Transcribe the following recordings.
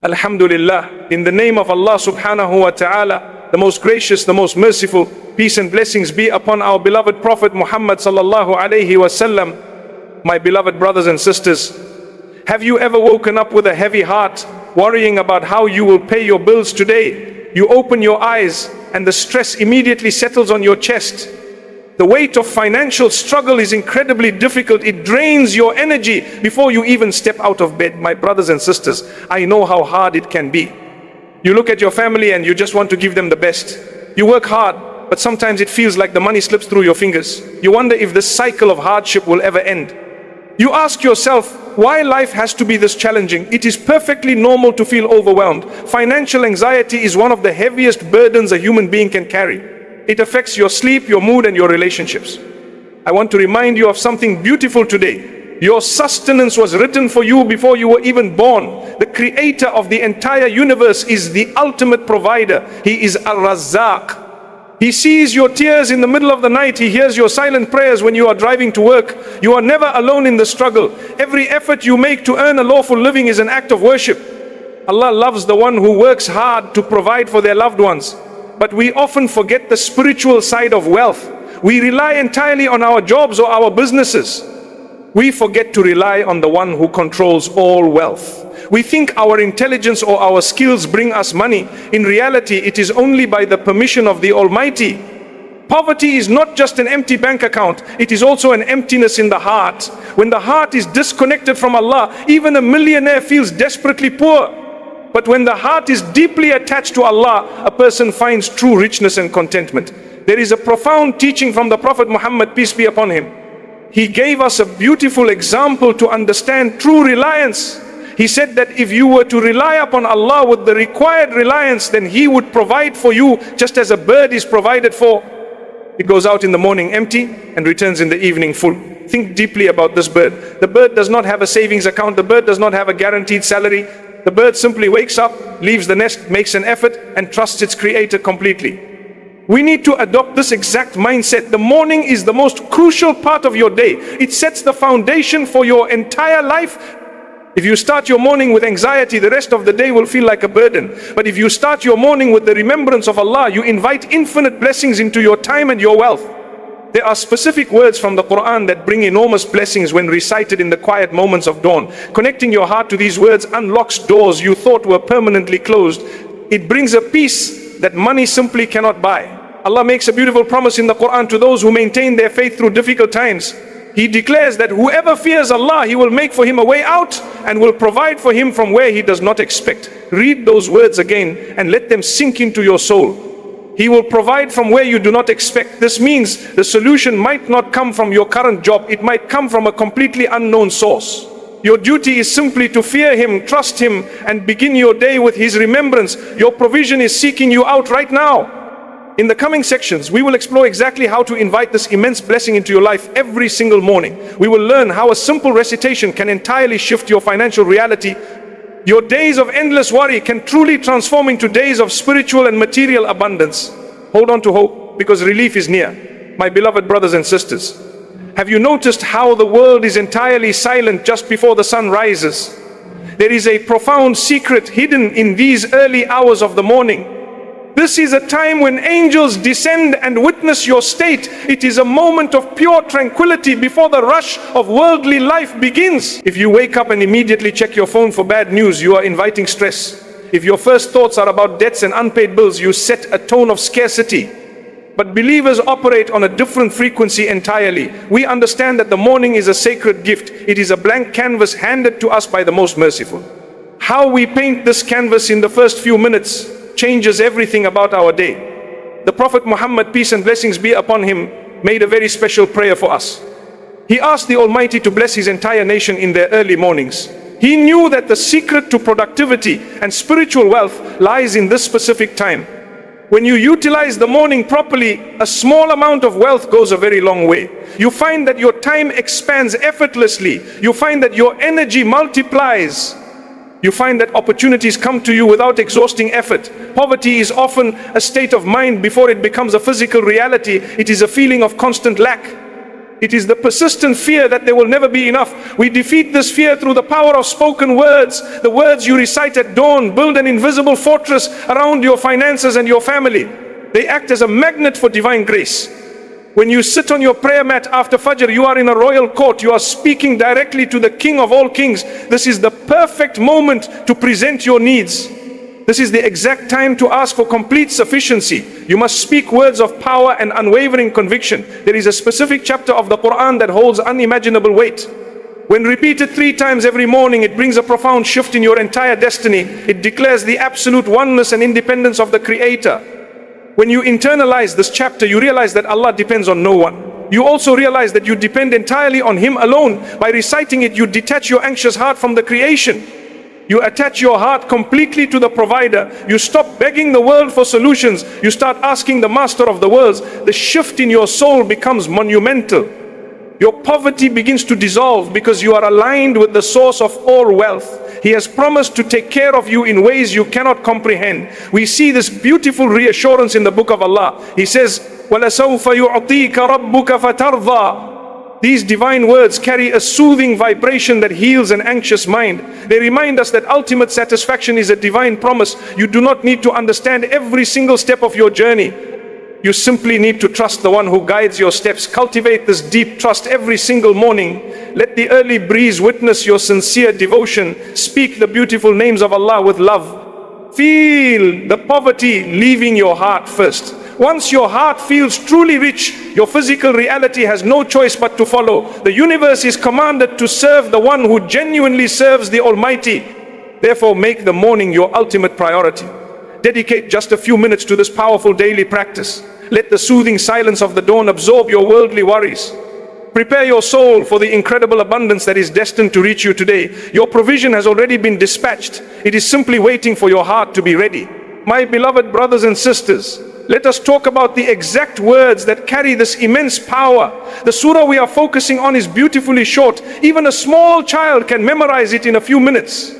Alhamdulillah, in the name of Allah subhanahu wa ta'ala, the most gracious, the most merciful, peace and blessings be upon our beloved Prophet Muhammad sallallahu alayhi wasallam. My beloved brothers and sisters, have you ever woken up with a heavy heart, worrying about how you will pay your bills today? You open your eyes and the stress immediately settles on your chest. The weight of financial struggle is incredibly difficult. It drains your energy before you even step out of bed. My brothers and sisters, I know how hard it can be. You look at your family and you just want to give them the best. You work hard, but sometimes it feels like the money slips through your fingers. You wonder if this cycle of hardship will ever end. You ask yourself why life has to be this challenging. It is perfectly normal to feel overwhelmed. Financial anxiety is one of the heaviest burdens a human being can carry. It affects your sleep, your mood, and your relationships. I want to remind you of something beautiful today. Your sustenance was written for you before you were even born. The creator of the entire universe is the ultimate provider. He is Ar-Razzaq. He sees your tears in the middle of the night. He hears your silent prayers when you are driving to work. You are never alone in the struggle. Every effort you make to earn a lawful living is an act of worship. Allah loves the one who works hard to provide for their loved ones. But we often forget the spiritual side of wealth. We rely entirely on our jobs or our businesses. We forget to rely on the one who controls all wealth. We think our intelligence or our skills bring us money. In reality, it is only by the permission of the Almighty. Poverty is not just an empty bank account, it is also an emptiness in the heart. When the heart is disconnected from Allah, even a millionaire feels desperately poor. But when the heart is deeply attached to Allah, a person finds true richness and contentment. There is a profound teaching from the Prophet Muhammad, peace be upon him. He gave us a beautiful example to understand true reliance. He said that if you were to rely upon Allah with the required reliance, then He would provide for you just as a bird is provided for. It goes out in the morning empty and returns in the evening full. Think deeply about this bird. The bird does not have a savings account. The bird does not have a guaranteed salary. The bird simply wakes up, leaves the nest, makes an effort, and trusts its creator completely. We need to adopt this exact mindset. The morning is the most crucial part of your day. It sets the foundation for your entire life. If you start your morning with anxiety, the rest of the day will feel like a burden. But if you start your morning with the remembrance of Allah, you invite infinite blessings into your time and your wealth. There are specific words from the Quran that bring enormous blessings when recited in the quiet moments of dawn. Connecting your heart to these words unlocks doors you thought were permanently closed. It brings a peace that money simply cannot buy. Allah makes a beautiful promise in the Quran to those who maintain their faith through difficult times. He declares that whoever fears Allah, He will make for him a way out and will provide for him from where he does not expect. Read those words again and let them sink into your soul. He will provide from where you do not expect. This means the solution might not come from your current job. It might come from a completely unknown source. Your duty is simply to fear Him, trust Him, and begin your day with His remembrance. Your provision is seeking you out right now. In the coming sections, we will explore exactly how to invite this immense blessing into your life every single morning. We will learn how a simple recitation can entirely shift your financial reality. Your days of endless worry can truly transform into days of spiritual and material abundance. Hold on to hope, because relief is near. My beloved brothers and sisters, have you noticed how the world is entirely silent just before the sun rises? There is a profound secret hidden in these early hours of the morning. This is a time when angels descend and witness your state. It is a moment of pure tranquility before the rush of worldly life begins. If you wake up and immediately check your phone for bad news, you are inviting stress. If your first thoughts are about debts and unpaid bills, you set a tone of scarcity. But believers operate on a different frequency entirely. We understand that the morning is a sacred gift. It is a blank canvas handed to us by the Most Merciful. How we paint this canvas in the first few minutes changes everything about our day. The Prophet Muhammad, peace and blessings be upon him, made a very special prayer for us. He asked the Almighty to bless his entire nation in their early mornings. He knew that the secret to productivity and spiritual wealth lies in this specific time. When you utilize the morning properly, a small amount of wealth goes a very long way. You find that your time expands effortlessly. You find that your energy multiplies. You find that opportunities come to you without exhausting effort. Poverty is often a state of mind before it becomes a physical reality. It is a feeling of constant lack. It is the persistent fear that there will never be enough. We defeat this fear through the power of spoken words. The words you recite at dawn build an invisible fortress around your finances and your family. They act as a magnet for divine grace. When you sit on your prayer mat after Fajr, you are in a royal court. You are speaking directly to the King of all kings. This is the perfect moment to present your needs. This is the exact time to ask for complete sufficiency. You must speak words of power and unwavering conviction. There is a specific chapter of the Quran that holds unimaginable weight. When repeated 3 times every morning, it brings a profound shift in your entire destiny. It declares the absolute oneness and independence of the Creator. When you internalize this chapter, you realize that Allah depends on no one. You also realize that you depend entirely on Him alone. By reciting it, you detach your anxious heart from the creation. You attach your heart completely to the provider. You stop begging the world for solutions. You start asking the master of the worlds. The shift in your soul becomes monumental. Your poverty begins to dissolve because you are aligned with the source of all wealth. He has promised to take care of you in ways you cannot comprehend. We see this beautiful reassurance in the book of Allah. He says, وَلَسَوْفَ يُعْطِيكَ رَبُّكَ فَتَرْضَى. These divine words carry a soothing vibration that heals an anxious mind. They remind us that ultimate satisfaction is a divine promise. You do not need to understand every single step of your journey. You simply need to trust the one who guides your steps. Cultivate this deep trust every single morning. Let the early breeze witness your sincere devotion. Speak the beautiful names of Allah with love. Feel the poverty leaving your heart first. Once your heart feels truly rich, your physical reality has no choice but to follow. The universe is commanded to serve the one who genuinely serves the Almighty. Therefore, make the morning your ultimate priority. Dedicate just a few minutes to this powerful daily practice. Let the soothing silence of the dawn absorb your worldly worries. Prepare your soul for the incredible abundance that is destined to reach you today. Your provision has already been dispatched. It is simply waiting for your heart to be ready. My beloved brothers and sisters, let us talk about the exact words that carry this immense power. The surah we are focusing on is beautifully short. Even a small child can memorize it in a few minutes.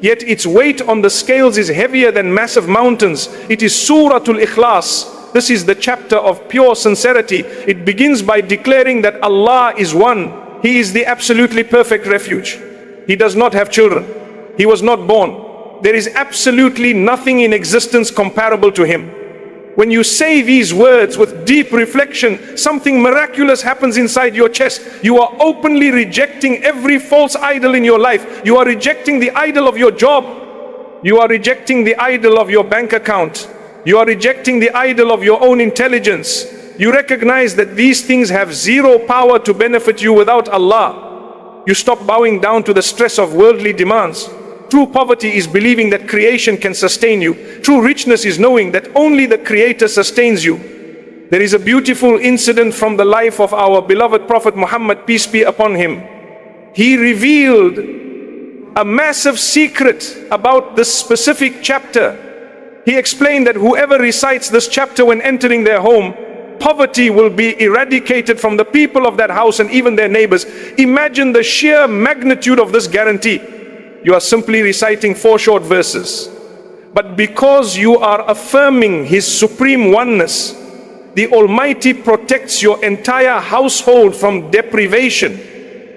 Yet its weight on the scales is heavier than massive mountains. It is Surah Al Ikhlas. This is the chapter of pure sincerity. It begins by declaring that Allah is one. He is the absolutely perfect refuge. He does not have children. He was not born. There is absolutely nothing in existence comparable to Him. When you say these words with deep reflection, something miraculous happens inside your chest. You are openly rejecting every false idol in your life. You are rejecting the idol of your job. You are rejecting the idol of your bank account. You are rejecting the idol of your own intelligence. You recognize that these things have zero power to benefit you without Allah. You stop bowing down to the stress of worldly demands. True poverty is believing that creation can sustain you. True richness is knowing that only the Creator sustains you. There is a beautiful incident from the life of our beloved Prophet Muhammad, peace be upon him. He revealed a massive secret about this specific chapter. He explained that whoever recites this chapter when entering their home, poverty will be eradicated from the people of that house and even their neighbors. Imagine the sheer magnitude of this guarantee. You are simply reciting 4 short verses. But because you are affirming His supreme oneness, the Almighty protects your entire household from deprivation.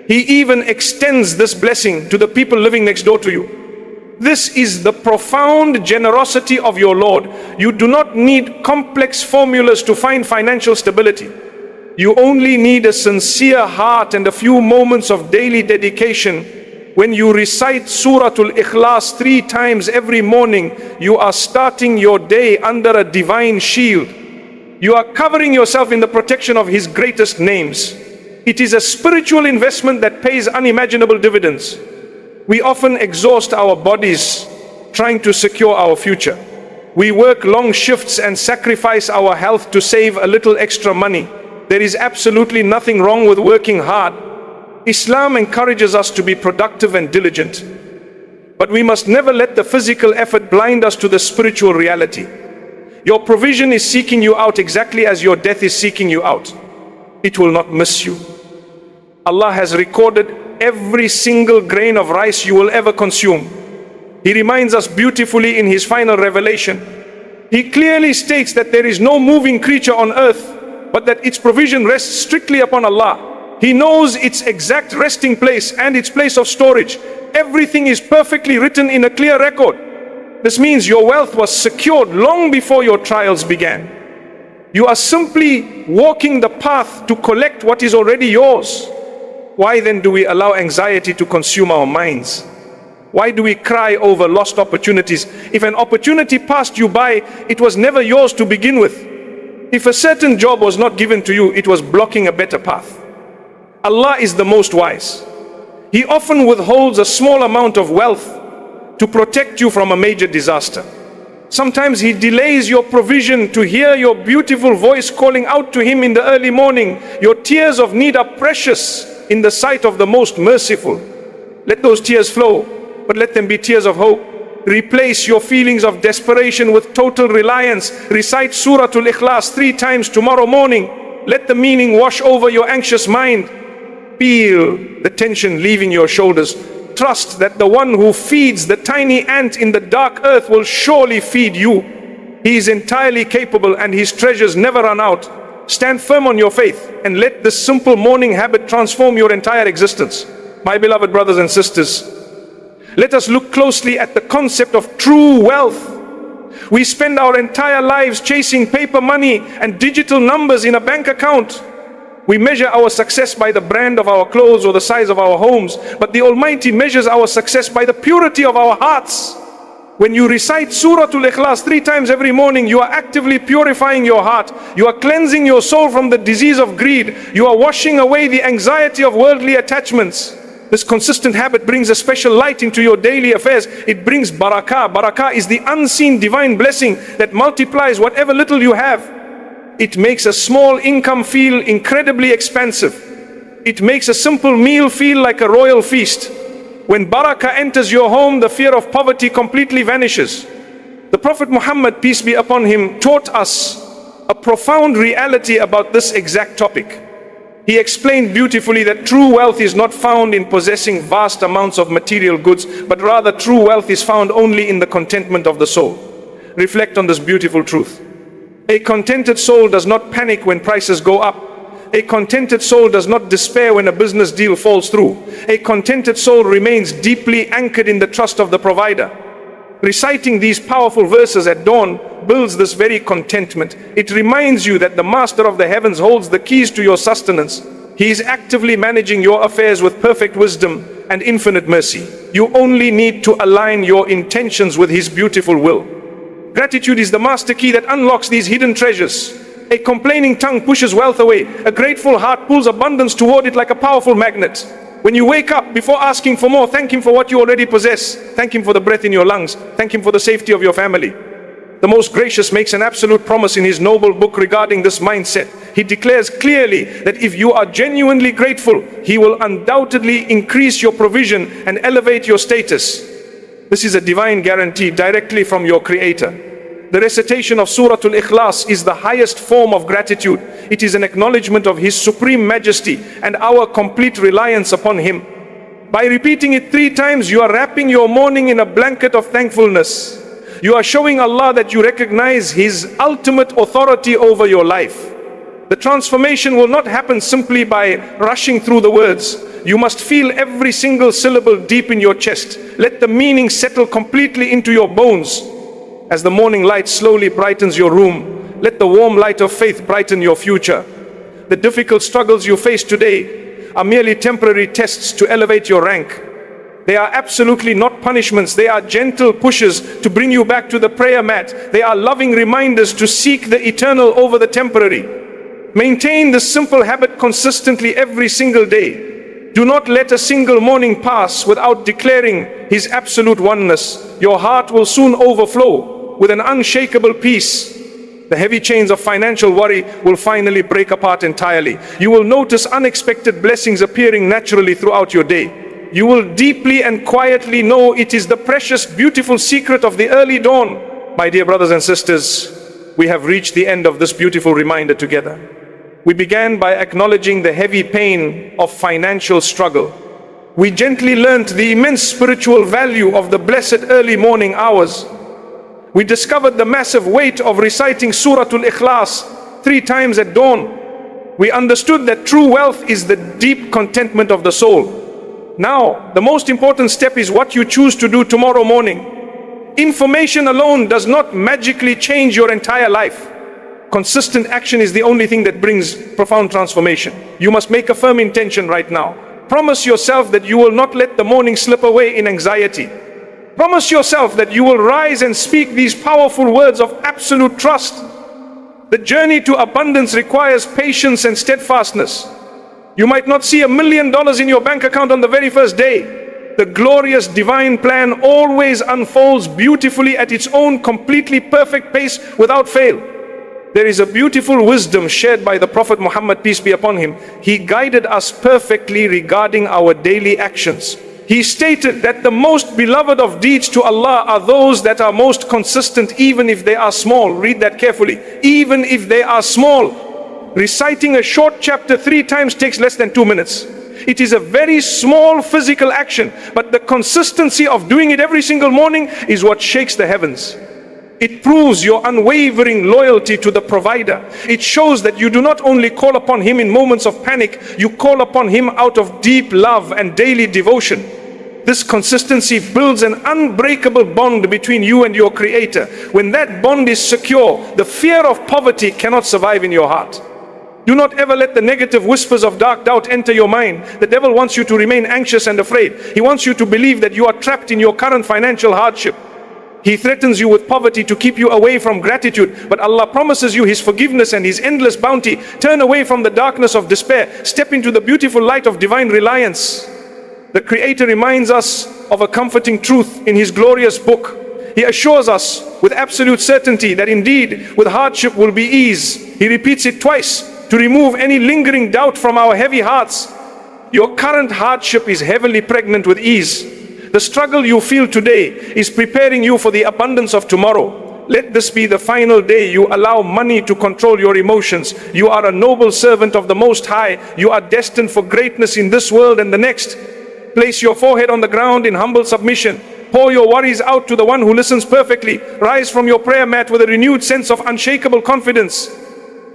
He even extends this blessing to the people living next door to you. This is the profound generosity of your Lord. You do not need complex formulas to find financial stability. You only need a sincere heart and a few moments of daily dedication. When you recite Surah Al Ikhlas 3 times every morning, you are starting your day under a divine shield. You are covering yourself in the protection of His greatest names. It is a spiritual investment that pays unimaginable dividends. We often exhaust our bodies trying to secure our future. We work long shifts and sacrifice our health to save a little extra money. There is absolutely nothing wrong with working hard. Islam encourages us to be productive and diligent. But we must never let the physical effort blind us to the spiritual reality. Your provision is seeking you out exactly as your death is seeking you out. It will not miss you. Allah has recorded every single grain of rice you will ever consume. He reminds us beautifully in His final revelation. He clearly states that there is no moving creature on earth, but that its provision rests strictly upon Allah. He knows its exact resting place and its place of storage. Everything is perfectly written in a clear record. This means your wealth was secured long before your trials began. You are simply walking the path to collect what is already yours. Why then do we allow anxiety to consume our minds? Why do we cry over lost opportunities? If an opportunity passed you by, it was never yours to begin with. If a certain job was not given to you, it was blocking a better path. Allah is the most wise. He often withholds a small amount of wealth to protect you from a major disaster. Sometimes He delays your provision to hear your beautiful voice calling out to Him in the early morning. Your tears of need are precious in the sight of the most merciful. Let those tears flow, but let them be tears of hope. Replace your feelings of desperation with total reliance. Recite Surah Al Ikhlas 3 times tomorrow morning. Let the meaning wash over your anxious mind. Feel the tension leaving your shoulders. Trust that the one who feeds the tiny ant in the dark earth will surely feed you. He is entirely capable and His treasures never run out. Stand firm on your faith and let this simple morning habit transform your entire existence. My beloved brothers and sisters, let us look closely at the concept of true wealth. We spend our entire lives chasing paper money and digital numbers in a bank account. We measure our success by the brand of our clothes or the size of our homes, but the Almighty measures our success by the purity of our hearts. When you recite Surah Al Ikhlas 3 times every morning, you are actively purifying your heart. You are cleansing your soul from the disease of greed. You are washing away the anxiety of worldly attachments. This consistent habit brings a special light into your daily affairs. It brings Barakah. Barakah is the unseen divine blessing that multiplies whatever little you have. It makes a small income feel incredibly expansive. It makes a simple meal feel like a royal feast. When Barakah enters your home, the fear of poverty completely vanishes. The Prophet Muhammad, peace be upon him, taught us a profound reality about this exact topic. He explained beautifully that true wealth is not found in possessing vast amounts of material goods, but rather true wealth is found only in the contentment of the soul. Reflect on this beautiful truth. A contented soul does not panic when prices go up. A contented soul does not despair when a business deal falls through. A contented soul remains deeply anchored in the trust of the provider. Reciting these powerful verses at dawn builds this very contentment. It reminds you that the Master of the heavens holds the keys to your sustenance. He is actively managing your affairs with perfect wisdom and infinite mercy. You only need to align your intentions with His beautiful will. Gratitude is the master key that unlocks these hidden treasures. A complaining tongue pushes wealth away. A grateful heart pulls abundance toward it like a powerful magnet. When you wake up, before asking for more, thank Him for what you already possess. Thank Him for the breath in your lungs. Thank Him for the safety of your family. The Most Gracious makes an absolute promise in His noble book regarding this mindset. He declares clearly that if you are genuinely grateful, He will undoubtedly increase your provision and elevate your status. This is a divine guarantee directly from your Creator. The recitation of Surah Al Ikhlas is the highest form of gratitude. It is an acknowledgement of His supreme majesty and our complete reliance upon Him. By repeating it 3 times, you are wrapping your morning in a blanket of thankfulness. You are showing Allah that you recognize His ultimate authority over your life. The transformation will not happen simply by rushing through the words. You must feel every single syllable deep in your chest. Let the meaning settle completely into your bones. As the morning light slowly brightens your room, let the warm light of faith brighten your future. The difficult struggles you face today are merely temporary tests to elevate your rank. They are absolutely not punishments. They are gentle pushes to bring you back to the prayer mat. They are loving reminders to seek the eternal over the temporary. Maintain this simple habit consistently every single day. Do not let a single morning pass without declaring His absolute oneness. Your heart will soon overflow with an unshakable peace. The heavy chains of financial worry will finally break apart entirely. You will notice unexpected blessings appearing naturally throughout your day. You will deeply and quietly know it is the precious, beautiful secret of the early dawn. My dear brothers and sisters, we have reached the end of this beautiful reminder together. We began by acknowledging the heavy pain of financial struggle. We gently learnt the immense spiritual value of the blessed early morning hours. We discovered the massive weight of reciting Surah Al Ikhlas 3 times at dawn. We understood that true wealth is the deep contentment of the soul. Now, the most important step is what you choose to do tomorrow morning. Information alone does not magically change your entire life. Consistent action is the only thing that brings profound transformation. You must make a firm intention right now. Promise yourself that you will not let the morning slip away in anxiety. Promise yourself that you will rise and speak these powerful words of absolute trust. The journey to abundance requires patience and steadfastness. You might not see $1 million in your bank account on the very first day. The glorious divine plan always unfolds beautifully at its own completely perfect pace without fail. There is a beautiful wisdom shared by the Prophet Muhammad, peace be upon him. He guided us perfectly regarding our daily actions. He stated that the most beloved of deeds to Allah are those that are most consistent, even if they are small. Read that carefully. Even if they are small. Reciting a short chapter 3 times takes less than 2 minutes. It is a very small physical action, but the consistency of doing it every single morning is what shakes the heavens. It proves your unwavering loyalty to the provider. It shows that you do not only call upon him in moments of panic, you call upon him out of deep love and daily devotion. This consistency builds an unbreakable bond between you and your Creator. When that bond is secure, the fear of poverty cannot survive in your heart. Do not ever let the negative whispers of dark doubt enter your mind. The devil wants you to remain anxious and afraid. He wants you to believe that you are trapped in your current financial hardship. He threatens you with poverty to keep you away from gratitude, but Allah promises you His forgiveness and His endless bounty. Turn away from the darkness of despair. Step into the beautiful light of divine reliance. The Creator reminds us of a comforting truth in His glorious book. He assures us with absolute certainty that indeed with hardship will be ease. He repeats it twice to remove any lingering doubt from our heavy hearts. Your current hardship is heavily pregnant with ease. The struggle you feel today is preparing you for the abundance of tomorrow. Let this be the final day you allow money to control your emotions. You are a noble servant of the Most High. You are destined for greatness in this world and the next. Place your forehead on the ground in humble submission. Pour your worries out to the one who listens perfectly. Rise from your prayer mat with a renewed sense of unshakable confidence.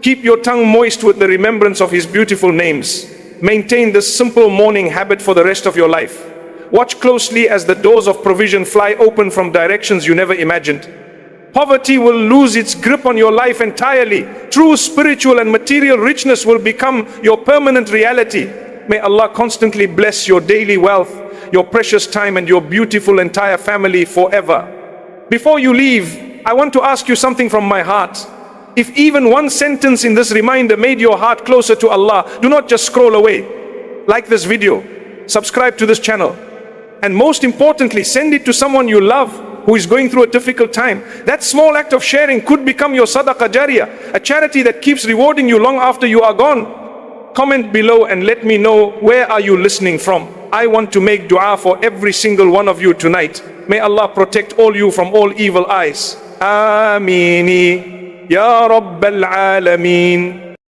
Keep your tongue moist with the remembrance of His beautiful names. Maintain this simple morning habit for the rest of your life. Watch closely as the doors of provision fly open from directions you never imagined. Poverty will lose its grip on your life entirely. True spiritual and material richness will become your permanent reality. May Allah constantly bless your daily wealth, your precious time, and your beautiful entire family forever. Before you leave, I want to ask you something from my heart. If even one sentence in this reminder made your heart closer to Allah, do not just scroll away. Like this video, subscribe to this channel, and most importantly, send it to someone you love who is going through a difficult time. That small act of sharing could become your sadaqah jariyah, a charity that keeps rewarding you long after you are gone. Comment below and let me know, where are you listening from? I want to make dua for every single one of you tonight. May Allah protect all you from all evil eyes. Ameen. Ya Rabbal Alameen.